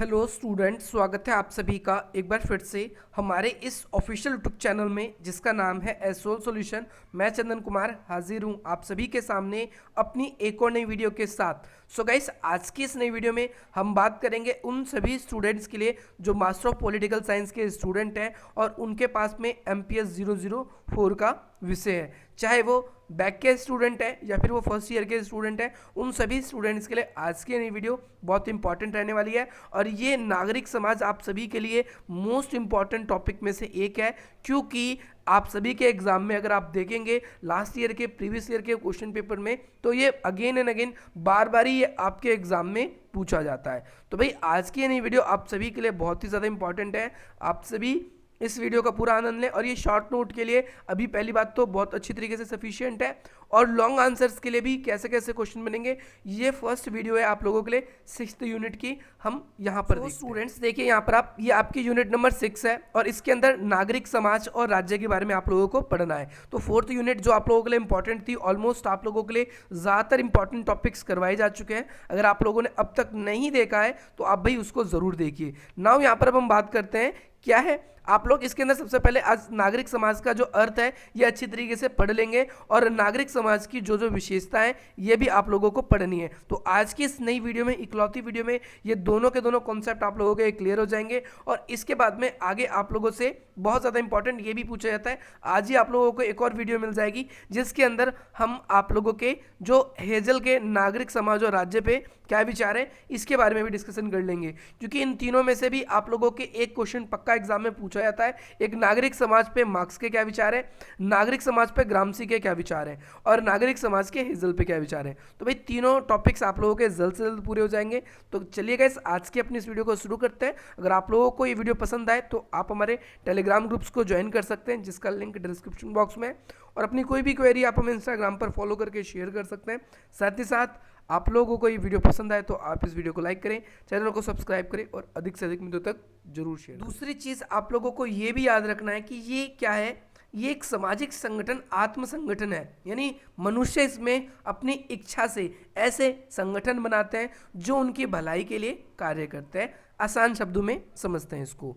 Hello students, स्वागत है आप सभी का एक बार फिर से हमारे इस ऑफिशियल यूट्यूब चैनल में जिसका नाम है एसओल सॉल्यूशन। मैं चंदन कुमार हाजिर हूं आप सभी के सामने अपनी एक और नई वीडियो के साथ। सो गाइस, आज की इस नई वीडियो में हम बात करेंगे उन सभी स्टूडेंट्स के लिए जो मास्टर ऑफ पॉलिटिकल साइंस के स्टूडेंट हैं और उनके पास में MPS 004 का विषय है, चाहे वो बैक के स्टूडेंट है या फिर वो फर्स्ट ईयर के स्टूडेंट है। उन सभी स्टूडेंट्स के लिए आज की नई वीडियो बहुत इंपॉर्टेंट रहने वाली है और ये नागरिक समाज आप सभी के लिए मोस्ट इंपॉर्टेंट टॉपिक में से एक है, क्योंकि आप सभी के एग्जाम में अगर आप देखेंगे लास्ट ईयर के प्रीवियस ईयर के क्वेश्चन पेपर में तो ये अगेन एंड अगेन बार बार ही ये आपके एग्जाम में पूछा जाता है। तो भाई आज की ये नई वीडियो आप सभी के लिए बहुत ही ज़्यादा इंपॉर्टेंट है। आप सभी इस वीडियो का पूरा आनंद लें और ये शॉर्ट नोट के लिए अभी पहली बात तो बहुत अच्छी तरीके से सफिशिएंट है और लॉन्ग आंसर्स के लिए भी कैसे कैसे क्वेश्चन बनेंगे ये फर्स्ट वीडियो है आप लोगों के लिए 6th यूनिट की। हम यहाँ पर स्टूडेंट्स देखिए, यहाँ पर आप ये आपकी यूनिट नंबर 6 है और इसके अंदर नागरिक समाज और राज्य के बारे में आप लोगों को पढ़ना है। तो 4th यूनिट जो आप लोगों के लिए इंपॉर्टेंट थी, ऑलमोस्ट आप लोगों के लिए ज़्यादातर इंपॉर्टेंट टॉपिक्स करवाए जा चुके हैं। अगर आप लोगों ने अब तक नहीं देखा है तो आप भाई उसको ज़रूर देखिए। नाउ यहाँ पर अब हम बात करते हैं क्या है आप लोग इसके अंदर सबसे पहले आज नागरिक समाज का जो अर्थ है ये अच्छी तरीके से पढ़ लेंगे और नागरिक समाज की जो जो विशेषता है ये भी आप लोगों को पढ़नी है। तो आज की इस नई वीडियो में, इकलौती वीडियो में, ये दोनों के दोनों कॉन्सेप्ट आप लोगों के क्लियर हो जाएंगे और इसके बाद में आगे आप लोगों से बहुत ज़्यादा इंपॉर्टेंट ये भी पूछा जाता है। आज ही आप लोगों को एक और वीडियो मिल जाएगी जिसके अंदर हम आप लोगों के जो हेजल के नागरिक समाज और राज्य पे क्या विचार है इसके बारे में भी डिस्कशन कर लेंगे, क्योंकि इन तीनों में से भी आप लोगों के एक क्वेश्चन पक्का एग्जाम में पूछा जाता है। एक नागरिक समाज पे मार्क्स के क्या विचार है, नागरिक समाज पे ग्रामसी के क्या विचार है और नागरिक समाज के हेजल पे क्या विचार है। तो भाई तीनों टॉपिक्स आप लोगों के जल्द से जल्द पूरे हो जाएंगे। तो चलिए गाइस, आज की अपनी इस वीडियो को शुरू करते हैं। अगर आप लोगों को ये वीडियो पसंद आए तो आप हमारे टेलीग्राम ग्रुप्स को ज्वाइन कर सकते हैं जिसका लिंक डिस्क्रिप्शन बॉक्स में है और अपनी कोई भी क्वेरी आप हमें इंस्टाग्राम पर फॉलो करके शेयर कर सकते हैं। साथ ही साथ आप लोगों को ये वीडियो पसंद आए तो आप इस वीडियो को लाइक करें, चैनल को सब्सक्राइब करें और अधिक से अधिक मित्रों तक जरूर शेयर। दूसरी चीज़ आप लोगों को ये भी याद रखना है कि ये क्या है, ये एक सामाजिक संगठन, आत्म संगठन है। यानी मनुष्य इसमें अपनी इच्छा से ऐसे संगठन बनाते हैं जो उनकी भलाई के लिए कार्य करते हैं। आसान शब्दों में समझते हैं इसको।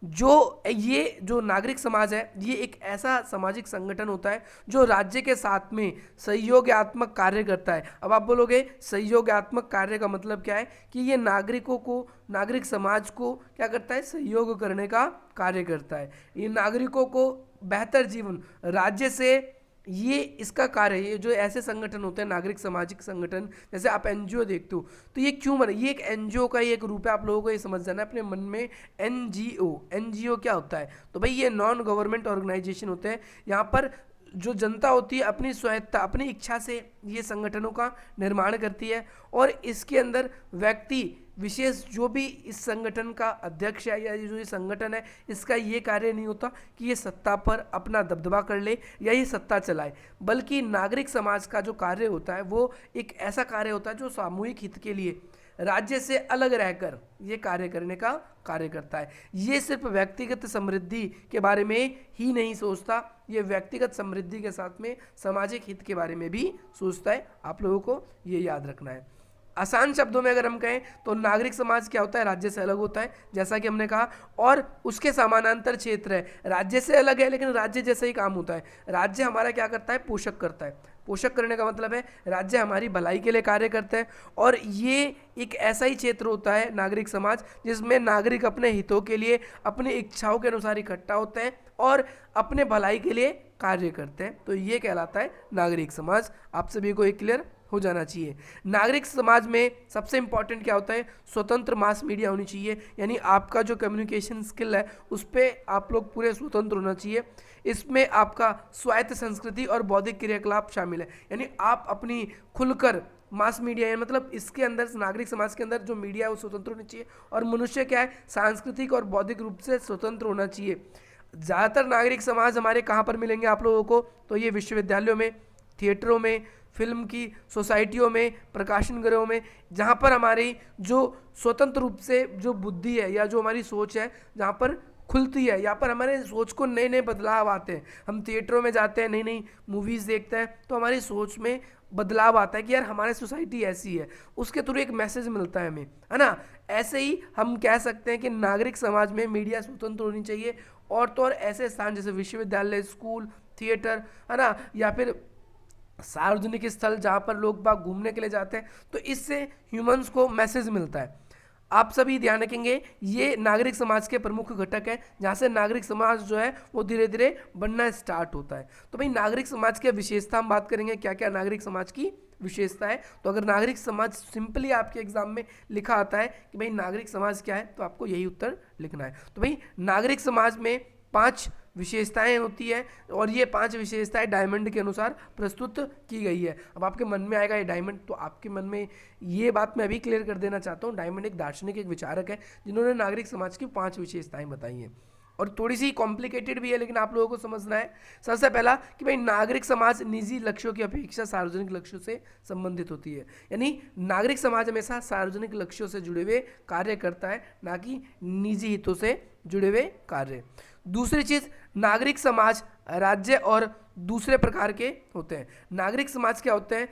जो नागरिक समाज है ये एक ऐसा सामाजिक संगठन होता है जो राज्य के साथ में सहयोगात्मक कार्य करता है। अब आप बोलोगे सहयोगात्मक कार्य का मतलब क्या है, कि ये नागरिकों को, नागरिक समाज को क्या करता है, सहयोग करने का कार्य करता है। ये नागरिकों को बेहतर जीवन, राज्य से ये इसका कार्य है। ये जो ऐसे संगठन होते हैं नागरिक सामाजिक संगठन, जैसे आप NGO देखते हो तो ये क्यों बना, ये एक NGO का ही एक रूप है। आप लोगों को ये समझ जाना है अपने मन में। NGO क्या होता है, तो भाई ये नॉन गवर्नमेंट ऑर्गेनाइजेशन होते हैं। यहाँ पर जो जनता होती है अपनी स्वायत्ता, अपनी इच्छा से ये संगठनों का निर्माण करती है और इसके अंदर व्यक्ति विशेष जो भी इस संगठन का अध्यक्ष है या जो ये संगठन है, इसका ये कार्य नहीं होता कि ये सत्ता पर अपना दबदबा कर ले या ये सत्ता चलाए, बल्कि नागरिक समाज का जो कार्य होता है वो एक ऐसा कार्य होता है जो सामूहिक हित के लिए राज्य से अलग रहकर ये कार्य करने का कार्य करता है। ये सिर्फ व्यक्तिगत समृद्धि के बारे में ही नहीं सोचता, ये व्यक्तिगत समृद्धि के साथ में सामाजिक हित के बारे में भी सोचता है। आप लोगों को ये याद रखना है। आसान शब्दों में अगर हम कहें तो नागरिक समाज क्या होता है, राज्य से अलग होता है जैसा कि हमने कहा, और उसके समानांतर क्षेत्र है। राज्य से अलग है लेकिन राज्य जैसा ही काम होता है। राज्य हमारा क्या करता है, पोषक करता है। पोषक करने का मतलब है राज्य हमारी भलाई के लिए कार्य करते हैं और ये एक ऐसा ही क्षेत्र होता है नागरिक समाज जिसमें नागरिक अपने हितों के लिए, अपनी इच्छाओं के अनुसार इकट्ठा होते हैं और अपने भलाई के लिए कार्य करते हैं। तो ये कहलाता है नागरिक समाज। आप सभी को एक क्लियर हो जाना चाहिए। नागरिक समाज में सबसे इंपॉर्टेंट क्या होता है, स्वतंत्र मास मीडिया होनी चाहिए। यानी आपका जो कम्युनिकेशन स्किल है उस पर आप लोग पूरे स्वतंत्र होना चाहिए। इसमें आपका स्वायत्त संस्कृति और बौद्धिक क्रियाकलाप शामिल है। यानी आप अपनी खुलकर मास मीडिया है, मतलब इसके अंदर नागरिक समाज के अंदर जो मीडिया है वो स्वतंत्र होनी चाहिए और मनुष्य क्या है, सांस्कृतिक और बौद्धिक रूप से स्वतंत्र होना चाहिए। ज़्यादातर नागरिक समाज हमारे कहाँ पर मिलेंगे आप लोगों को, तो ये विश्वविद्यालयों में, थिएटरों में, फिल्म की सोसाइटियों में, प्रकाशन गृहों में, जहाँ पर हमारी जो स्वतंत्र रूप से जो बुद्धि है या जो हमारी सोच है, जहाँ पर खुलती है, यहाँ पर हमारे सोच को नए नए बदलाव आते हैं। हम थिएटरों में जाते हैं, नई नई मूवीज़ देखते हैं, तो हमारी सोच में बदलाव आता है कि यार हमारी सोसाइटी ऐसी है, उसके थ्रू एक मैसेज मिलता है हमें, है ना। ऐसे ही हम कह सकते हैं कि नागरिक समाज में मीडिया स्वतंत्र होनी चाहिए, और तो और ऐसे स्थान जैसे विश्वविद्यालय, स्कूल, थिएटर, है ना, या फिर सार्वजनिक स्थल जहाँ पर लोग बाग घूमने के लिए जाते हैं, तो इससे ह्यूमंस को मैसेज मिलता है। आप सभी ध्यान रखेंगे, ये नागरिक समाज के प्रमुख घटक हैं, जहाँ से नागरिक समाज जो है वो धीरे धीरे बनना स्टार्ट होता है। तो भाई नागरिक समाज की विशेषता हम बात करेंगे, क्या क्या नागरिक समाज की विशेषता है। तो अगर नागरिक समाज सिंपली आपके एग्जाम में लिखा आता है कि भाई नागरिक समाज क्या है, तो आपको यही उत्तर लिखना है। तो भाई नागरिक समाज में 5 विशेषताएं होती है, और ये 5 विशेषताएं डायमंड के अनुसार प्रस्तुत की गई है। अब आपके मन में आएगा ये डायमंड, तो आपके मन में ये बात मैं अभी क्लियर कर देना चाहता हूँ, डायमंड एक दार्शनिक, एक विचारक है, जिन्होंने नागरिक समाज की 5 विशेषताएं बताई हैं, और थोड़ी सी कॉम्प्लिकेटेड भी है, लेकिन आप लोगों को समझना है। सबसे पहला कि भाई नागरिक समाज निजी लक्ष्यों की अपेक्षा सार्वजनिक लक्ष्यों से संबंधित होती है, यानी नागरिक समाज हमेशा सार्वजनिक लक्ष्यों से जुड़े हुए कार्य करता है, ना कि निजी हितों से जुड़े हुए कार्य। दूसरी चीज, नागरिक समाज राज्य और दूसरे प्रकार के होते हैं। नागरिक समाज क्या होते हैं,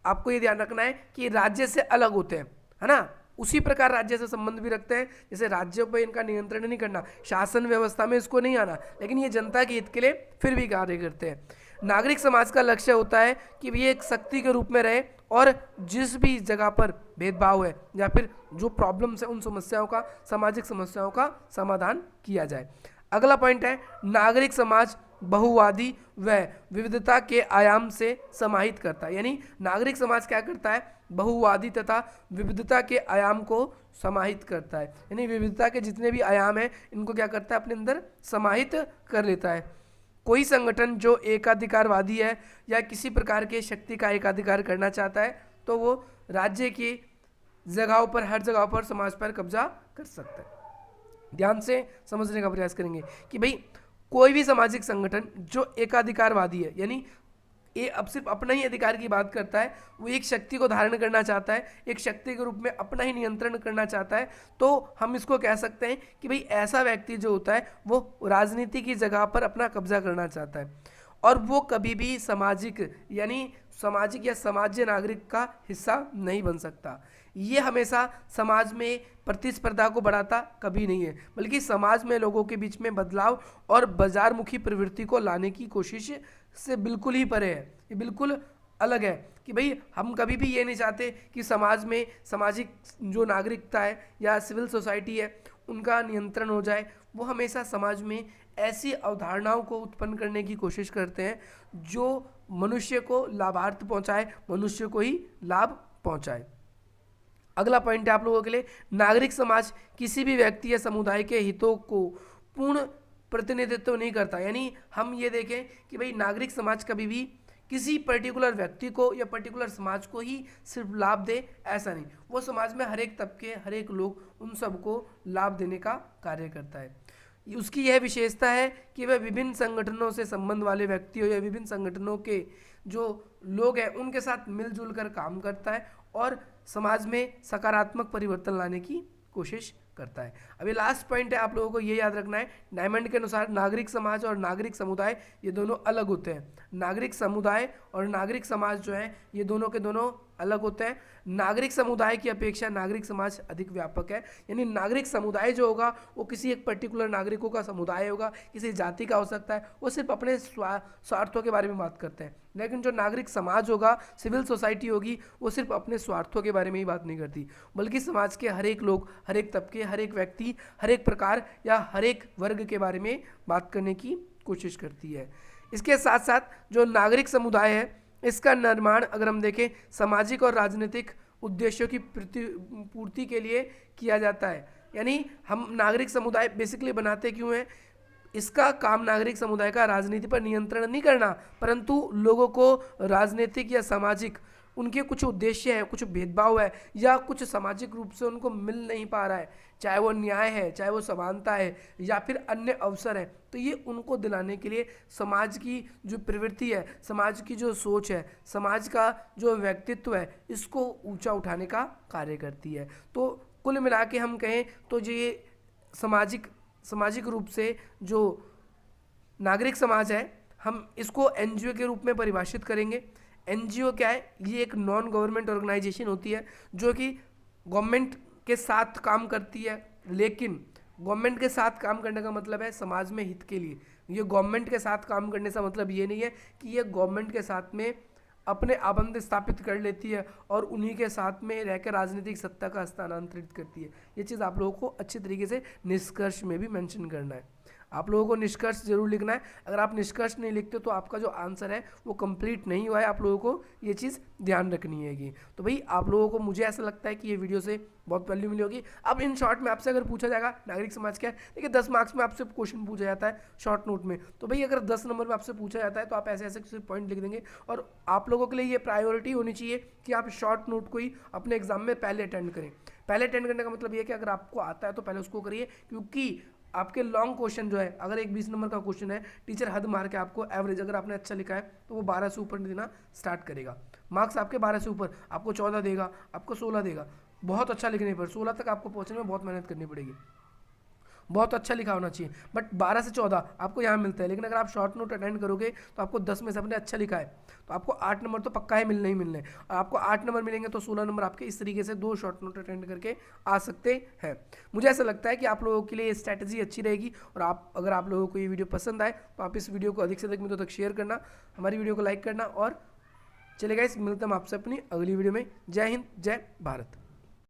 आपको ये ध्यान रखना है कि राज्य से अलग होते हैं, है ना। उसी प्रकार राज्य से संबंध भी रखते हैं, जैसे राज्यों पर इनका नियंत्रण नहीं करना, शासन व्यवस्था में इसको नहीं आना, लेकिन ये जनता के हित के लिए फिर भी कार्य करते हैं। नागरिक समाज का लक्ष्य होता है कि ये एक शक्ति के रूप में रहे, और जिस भी जगह पर भेदभाव है या फिर जो प्रॉब्लम्स है, उन समस्याओं का, सामाजिक समस्याओं का समाधान किया जाए। अगला पॉइंट है, नागरिक समाज बहुवादी व विविधता के आयाम से समाहित करता है, यानी नागरिक समाज क्या करता है, बहुवादी तथा विविधता के आयाम को समाहित करता है, यानी विविधता के जितने भी आयाम हैं इनको क्या करता है, अपने अंदर समाहित कर लेता है। कोई संगठन जो एकाधिकारवादी है या किसी प्रकार के शक्ति का एकाधिकार करना चाहता है, तो वो राज्य की जगहों पर, हर जगह पर समाज पर कब्जा कर सकता है। ध्यान से समझने का प्रयास करेंगे कि भाई कोई भी सामाजिक संगठन जो एकाधिकारवादी है, यानी ये अब सिर्फ अपना ही अधिकार की बात करता है, वो एक शक्ति को धारण करना चाहता है, एक शक्ति के रूप में अपना ही नियंत्रण करना चाहता है, तो हम इसको कह सकते हैं कि भाई ऐसा व्यक्ति जो होता है वो राजनीति की जगह पर अपना कब्जा करना चाहता है, और वो कभी भी सामाजिक यानी सामाजिक या समाज्य नागरिक का हिस्सा नहीं बन सकता। ये हमेशा समाज में प्रतिस्पर्धा को बढ़ाता कभी नहीं है, बल्कि समाज में लोगों के बीच में बदलाव और बाजारमुखी प्रवृत्ति को लाने की कोशिश से बिल्कुल ही परे है। ये बिल्कुल अलग है कि भाई हम कभी भी ये नहीं चाहते कि समाज में सामाजिक जो नागरिकता है या सिविल सोसाइटी है उनका नियंत्रण हो जाए। वो हमेशा समाज में ऐसी अवधारणाओं को उत्पन्न करने की कोशिश करते हैं जो मनुष्य को लाभार्थ पहुंचाए, मनुष्य को ही लाभ पहुंचाए। अगला पॉइंट है आप लोगों के लिए, नागरिक समाज किसी भी व्यक्ति या समुदाय के हितों को पूर्ण प्रतिनिधित्व नहीं करता, यानी हम ये देखें कि भाई नागरिक समाज कभी भी किसी पर्टिकुलर व्यक्ति को या पर्टिकुलर समाज को ही सिर्फ लाभ दे, ऐसा नहीं। वो समाज में हर एक तबके, हर एक लोग, उन सबको लाभ देने का कार्य करता है। उसकी यह विशेषता है कि वह विभिन्न संगठनों से संबंध वाले व्यक्तियों या विभिन्न संगठनों के जो लोग हैं उनके साथ मिलजुल कर काम करता है और समाज में सकारात्मक परिवर्तन लाने की कोशिश करता है। अभी लास्ट पॉइंट है, आप लोगों को ये याद रखना है, डायमंड के अनुसार नागरिक समाज और नागरिक समुदाय ये दोनों अलग होते हैं। नागरिक समुदाय और नागरिक समाज जो है ये दोनों के दोनों अलग होते हैं। नागरिक समुदाय की अपेक्षा नागरिक समाज अधिक व्यापक है, यानी नागरिक समुदाय जो होगा वो किसी एक पर्टिकुलर नागरिकों का समुदाय होगा, किसी जाति का हो सकता है, वो सिर्फ अपने स्वार्थों के बारे में बात करते हैं। लेकिन जो नागरिक समाज होगा, सिविल सोसाइटी होगी, वो सिर्फ अपने स्वार्थों के बारे में ही बात नहीं करती, बल्कि समाज के हर एक लोग, हर एक तबके, हर एक व्यक्ति, हर एक प्रकार या हर एक वर्ग के बारे में बात करने की कोशिश करती है। इसके साथ साथ जो नागरिक समुदाय है इसका निर्माण अगर हम देखें सामाजिक और राजनीतिक उद्देश्यों की पूर्ति के लिए किया जाता है। यानी हम नागरिक समुदाय बेसिकली बनाते क्यों हैं? इसका काम नागरिक समुदाय का राजनीति पर नियंत्रण नहीं करना, परंतु लोगों को राजनीतिक या सामाजिक उनके कुछ उद्देश्य है, कुछ भेदभाव है या कुछ सामाजिक रूप से उनको मिल नहीं पा रहा है, चाहे वो न्याय है, चाहे वो समानता है या फिर अन्य अवसर है, तो ये उनको दिलाने के लिए समाज की जो प्रवृत्ति है, समाज की जो सोच है, समाज का जो व्यक्तित्व है, इसको ऊंचा उठाने का कार्य करती है। तो कुल मिला के हम कहें तो ये सामाजिक सामाजिक रूप से जो नागरिक समाज है, हम इसको एनजीओ के रूप में परिभाषित करेंगे। एनजीओ क्या है? ये एक नॉन गवर्नमेंट ऑर्गेनाइजेशन होती है जो कि गवर्नमेंट के साथ काम करती है, लेकिन गवर्नमेंट के साथ काम करने का मतलब है समाज में हित के लिए। ये गवर्नमेंट के साथ काम करने का मतलब ये नहीं है कि ये गवर्नमेंट के साथ में अपने आबंध स्थापित कर लेती है और उन्हीं के साथ में रहकर राजनीतिक सत्ता का हस्तांतरित करती है। ये चीज़ आप लोगों को अच्छी तरीके से निष्कर्ष में भी मेंशन करना है। आप लोगों को निष्कर्ष जरूर लिखना है। अगर आप निष्कर्ष नहीं लिखते तो आपका जो आंसर है वो कंप्लीट नहीं हुआ है। आप लोगों को ये चीज़ ध्यान रखनी है। तो भाई आप लोगों को, मुझे ऐसा लगता है कि ये वीडियो से बहुत वैल्यू मिली होगी। अब इन शॉर्ट में आपसे अगर पूछा जाएगा नागरिक समाज क्या है, देखिए 10 मार्क्स में आपसे क्वेश्चन पूछा जाता है शॉर्ट नोट में, तो भाई अगर 10 नंबर में आपसे पूछा जाता है तो आप ऐसे ऐसे किसी पॉइंट लिख देंगे। और आप लोगों के लिए ये प्रायोरिटी होनी चाहिए कि आप शॉर्ट नोट को ही अपने एग्जाम में पहले अटेंड करें। पहले अटेंड करने का मतलब ये है कि अगर आपको आता है तो पहले उसको करिए, क्योंकि आपके लॉन्ग क्वेश्चन जो है, अगर एक 20 नंबर का क्वेश्चन है, टीचर हद मार के आपको एवरेज, अगर आपने अच्छा लिखा है तो वो 12 से ऊपर देना स्टार्ट करेगा। मार्क्स आपके 12 से ऊपर आपको 14 देगा, आपको 16 देगा। बहुत अच्छा लिखने पर 16 तक आपको पहुंचने में बहुत मेहनत करनी पड़ेगी, बहुत अच्छा लिखा होना चाहिए। बट 12 से 14 आपको यहाँ मिलता है, लेकिन अगर आप शॉर्ट नोट अटेंड करोगे तो आपको 10 में से अपने अच्छा लिखा है तो आपको 8 नंबर तो पक्का ही मिलने ही मिलने। और आपको 8 नंबर मिलेंगे तो 16 नंबर आपके इस तरीके से 2 शॉर्ट नोट अटेंड करके आ सकते हैं। मुझे ऐसा लगता है कि आप लोगों के लिए ये स्ट्रैटेजी अच्छी रहेगी। और अगर आप लोगों को ये वीडियो पसंद आए तो आप इस वीडियो को अधिक से अधिक मिनटों तक शेयर करना, हमारी वीडियो को लाइक करना। और चलेगा, इस मिलते हैं हम आपसे अपनी अगली वीडियो में। जय हिंद, जय भारत।